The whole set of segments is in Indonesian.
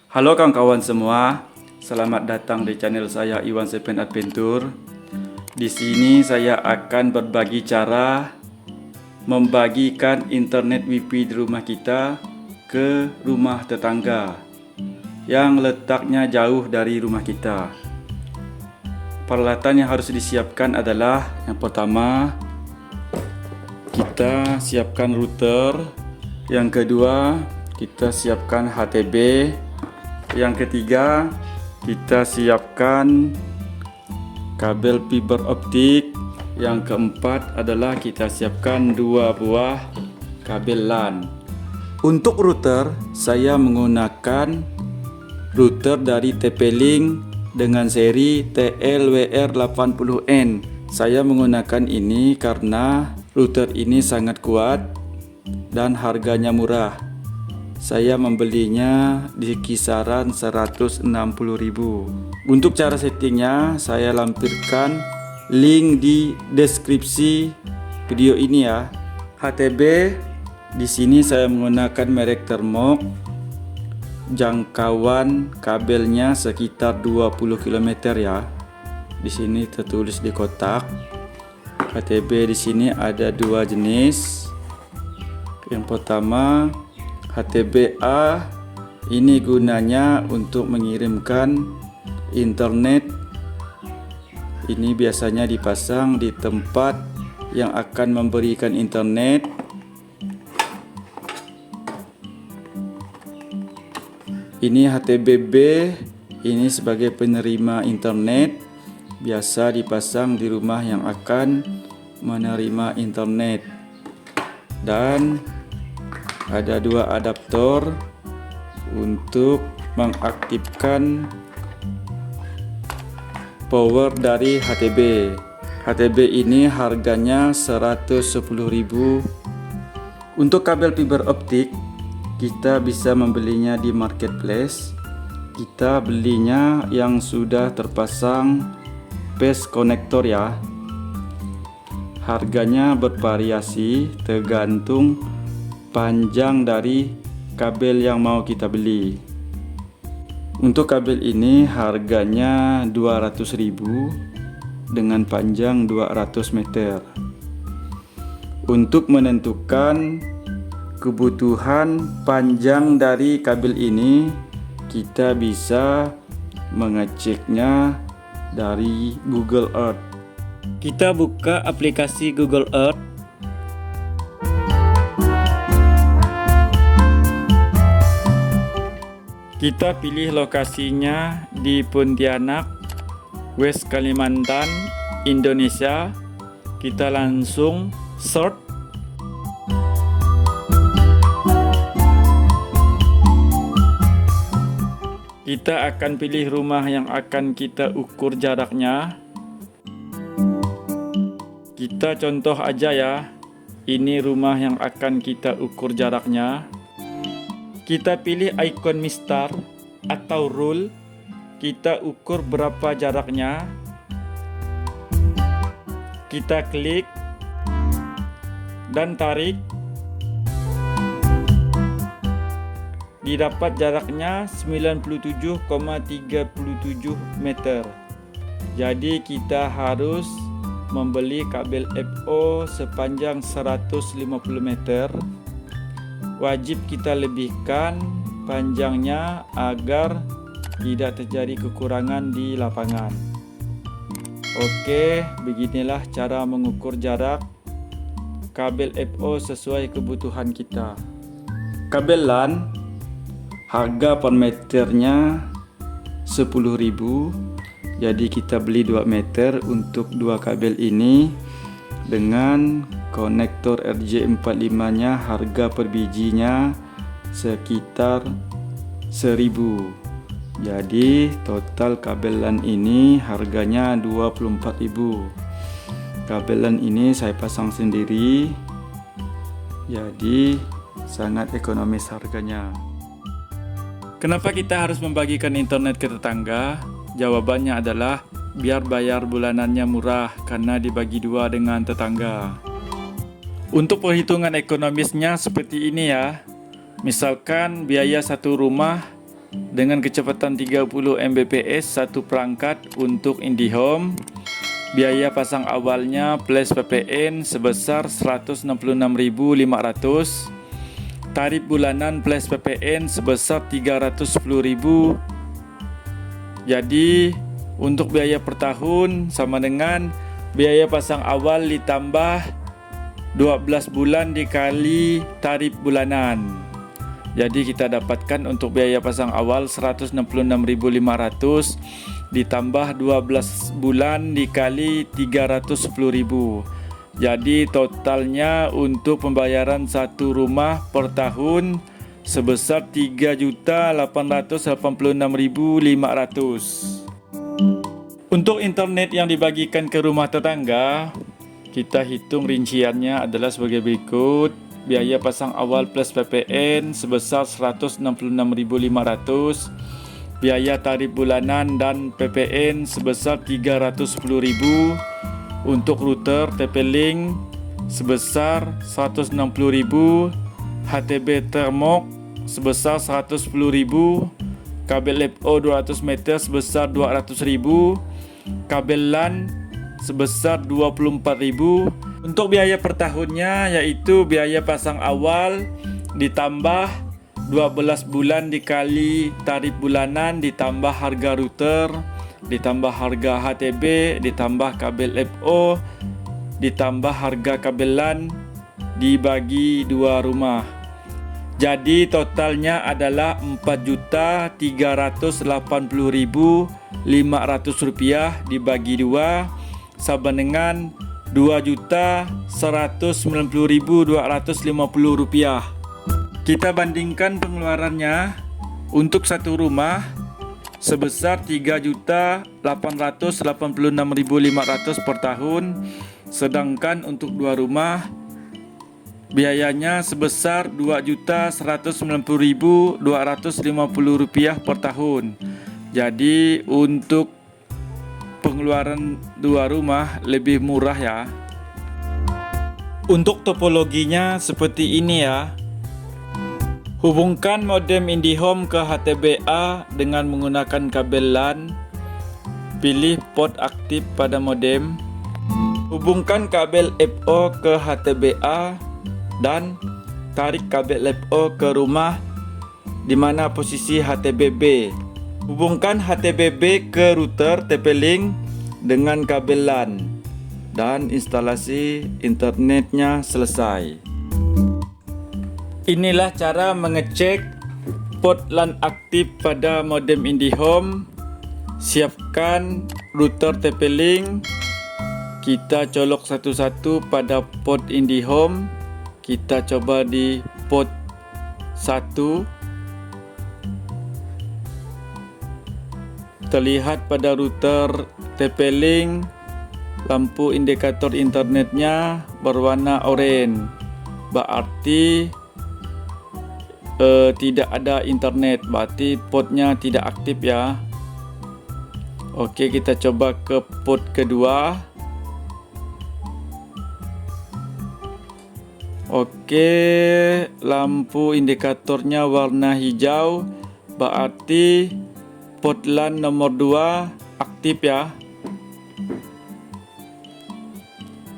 Halo kawan-kawan semua, selamat datang di channel saya Iwan Sepen Adventure. Di sini saya akan berbagi cara membagikan internet WiFi di rumah kita ke rumah tetangga yang letaknya jauh dari rumah kita. Peralatan yang harus disiapkan adalah yang pertama, kita siapkan router. Yang kedua, kita siapkan HTB. Yang ketiga, kita siapkan kabel fiber optik. Yang keempat adalah kita siapkan 2 buah kabel LAN. Untuk router, saya menggunakan router dari TP-Link dengan seri TLWR80N. Saya menggunakan ini karena router ini sangat kuat dan harganya murah. Saya membelinya di kisaran 160.000. Untuk cara settingnya saya lampirkan link di deskripsi video ini ya. HTB di sini saya menggunakan merek Thermox. Jangkauan kabelnya sekitar 20 km ya. Di sini tertulis di kotak. HTB di sini ada 2 jenis. Yang pertama HTB-A, ini gunanya untuk mengirimkan internet. Ini biasanya dipasang di tempat yang akan memberikan internet. Ini HTB-B, ini sebagai penerima internet, biasa dipasang di rumah yang akan menerima internet. Dan ada 2 adaptor untuk mengaktifkan power dari HTB. HTB ini harganya 110.000. Untuk kabel fiber optik, kita bisa membelinya di marketplace. Kita belinya yang sudah terpasang base connector ya. Harganya bervariasi tergantung panjang dari kabel yang mau kita beli. Untuk kabel ini harganya 200.000 dengan panjang 200 meter. Untuk menentukan kebutuhan panjang dari kabel ini, kita bisa mengeceknya dari Google Earth. Kita buka aplikasi Google Earth. Kita pilih lokasinya di Pontianak, West Kalimantan, Indonesia. Kita langsung search. Kita akan pilih rumah yang akan kita ukur jaraknya. Kita contoh aja ya. Ini rumah yang akan kita ukur jaraknya. Kita pilih icon mistar atau rule. Kita ukur berapa jaraknya. Kita klik dan tarik. Didapat jaraknya 97,37 meter. Jadi kita harus membeli kabel FO sepanjang 150 meter. Wajib kita lebihkan panjangnya agar tidak terjadi kekurangan di lapangan. Oke, beginilah cara mengukur jarak kabel FO sesuai kebutuhan kita. Kabel LAN harga per meternya 10.000. Jadi kita beli 2 meter untuk 2 kabel ini. Dengan konektor RJ45 nya harga per bijinya sekitar 1.000. Jadi total kabel LAN ini harganya 24.000. Kabel LAN ini saya pasang sendiri, jadi sangat ekonomis harganya. Kenapa kita harus membagikan internet ke tetangga? Jawabannya adalah biar bayar bulanannya murah karena dibagi 2 dengan tetangga. Untuk perhitungan ekonomisnya seperti ini ya. Misalkan biaya satu rumah dengan kecepatan 30 Mbps satu perangkat untuk IndiHome. Biaya pasang awalnya plus PPN sebesar 166.500. Tarif bulanan plus PPN sebesar 310.000. Jadi untuk biaya per tahun sama dengan biaya pasang awal ditambah 12 bulan dikali tarif bulanan. Jadi kita dapatkan untuk biaya pasang awal 166.500 ditambah 12 bulan dikali 310.000. Jadi totalnya untuk pembayaran satu rumah per tahun sebesar 3.886.500. Untuk internet yang dibagikan ke rumah tetangga, kita hitung rinciannya adalah sebagai berikut. Biaya pasang awal plus PPN sebesar 166.500. Biaya tarif bulanan dan PPN sebesar 310.000. Untuk router TP-Link sebesar 160.000. HTB Thermok sebesar 110.000. Kabel FO 200 meter sebesar 200.000. Kabel LAN sebesar 24.000. Untuk biaya per tahunnya yaitu biaya pasang awal ditambah 12 bulan dikali tarif bulanan ditambah harga router ditambah harga HTB ditambah kabel FO ditambah harga kabel LAN dibagi 2 rumah. Jadi totalnya adalah Rp4.380.500 dibagi 2 sama dengan Rp2.190.250. Kita bandingkan pengeluarannya untuk satu rumah sebesar Rp3.886.500 per tahun, sedangkan untuk 2 rumah biayanya sebesar Rp2.190.250 per tahun. Jadi untuk pengeluaran 2 rumah lebih murah ya. Untuk topologinya seperti ini ya. Hubungkan modem IndiHome ke HTBA dengan menggunakan kabel LAN. Pilih port aktif pada modem. Hubungkan kabel FO ke HTBA dan tarik kabel FO ke rumah di mana posisi HTBB. Hubungkan HTBB ke router TP-Link dengan kabel LAN dan instalasi internetnya selesai. Inilah cara mengecek port LAN aktif pada modem IndiHome. Siapkan router TP-Link. Kita colok satu-satu pada port IndiHome. Kita coba di port 1. Terlihat pada router TP-Link lampu indikator internetnya berwarna oranye. Berarti tidak ada internet, berarti portnya tidak aktif ya. Oke, kita coba ke port kedua. Oke, lampu indikatornya warna hijau, berarti port LAN nomor 2 aktif ya.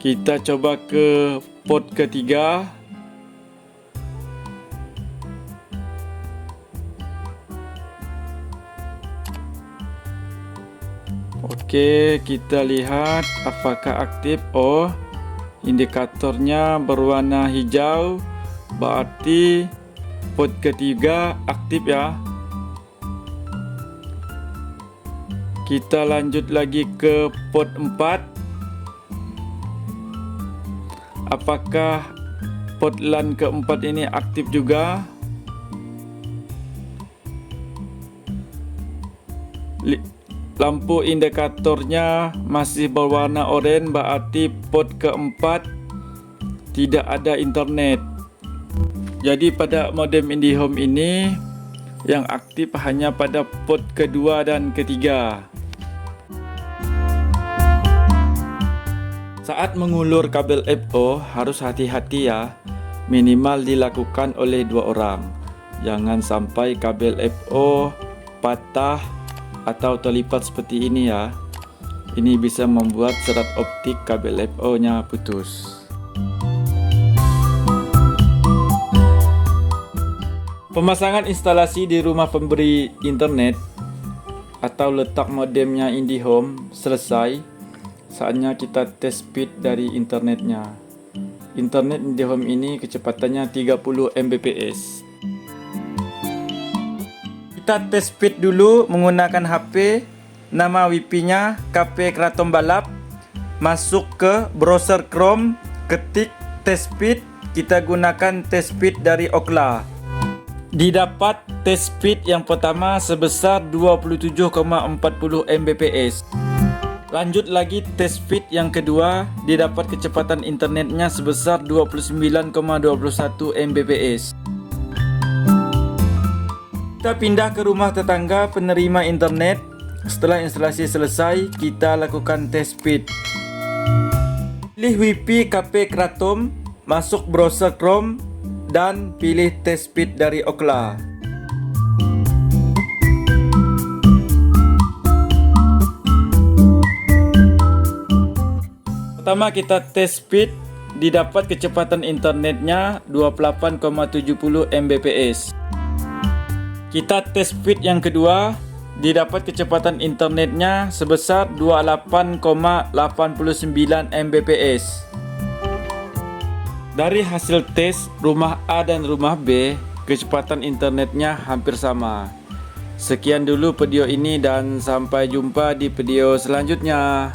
Kita coba ke port ketiga. Oke, kita lihat apakah aktif. Oh, indikatornya berwarna hijau, berarti port ketiga aktif ya. Kita lanjut lagi ke port 4. Apakah port LAN keempat ini aktif juga? Lampu indikatornya masih berwarna oranye, berarti port keempat tidak ada internet. Jadi pada modem IndiHome ini yang aktif hanya pada port kedua dan ketiga. Saat mengulur kabel FO harus hati-hati ya. Minimal dilakukan oleh 2 orang. Jangan sampai kabel FO patah atau terlipat seperti ini ya. Ini bisa membuat serat optik kabel FO nya putus. Pemasangan instalasi di rumah pemberi internet atau letak modemnya IndiHome selesai. Saatnya kita tes speed dari internetnya. Internet IndiHome ini kecepatannya 30 Mbps. Kita tes speed dulu menggunakan HP. Nama WiFi-nya KP Kraton Balap. Masuk ke browser Chrome, ketik tes speed. Kita gunakan tes speed dari Ookla. Didapat tes speed yang pertama sebesar 27,40 Mbps. Lanjut lagi tes speed yang kedua, didapat kecepatan internetnya sebesar 29,21 Mbps. Kita pindah ke rumah tetangga penerima internet. Setelah instalasi selesai, kita lakukan tes speed. Pilih WiFi KP Kraton, masuk browser Chrome dan pilih tes speed dari Ookla. Pertama kita tes speed, didapat kecepatan internetnya 28,70 Mbps. Kita tes speed yang kedua, didapat kecepatan internetnya sebesar 28,89 Mbps. Dari hasil tes rumah A dan rumah B, kecepatan internetnya hampir sama. Sekian dulu video ini dan sampai jumpa di video selanjutnya.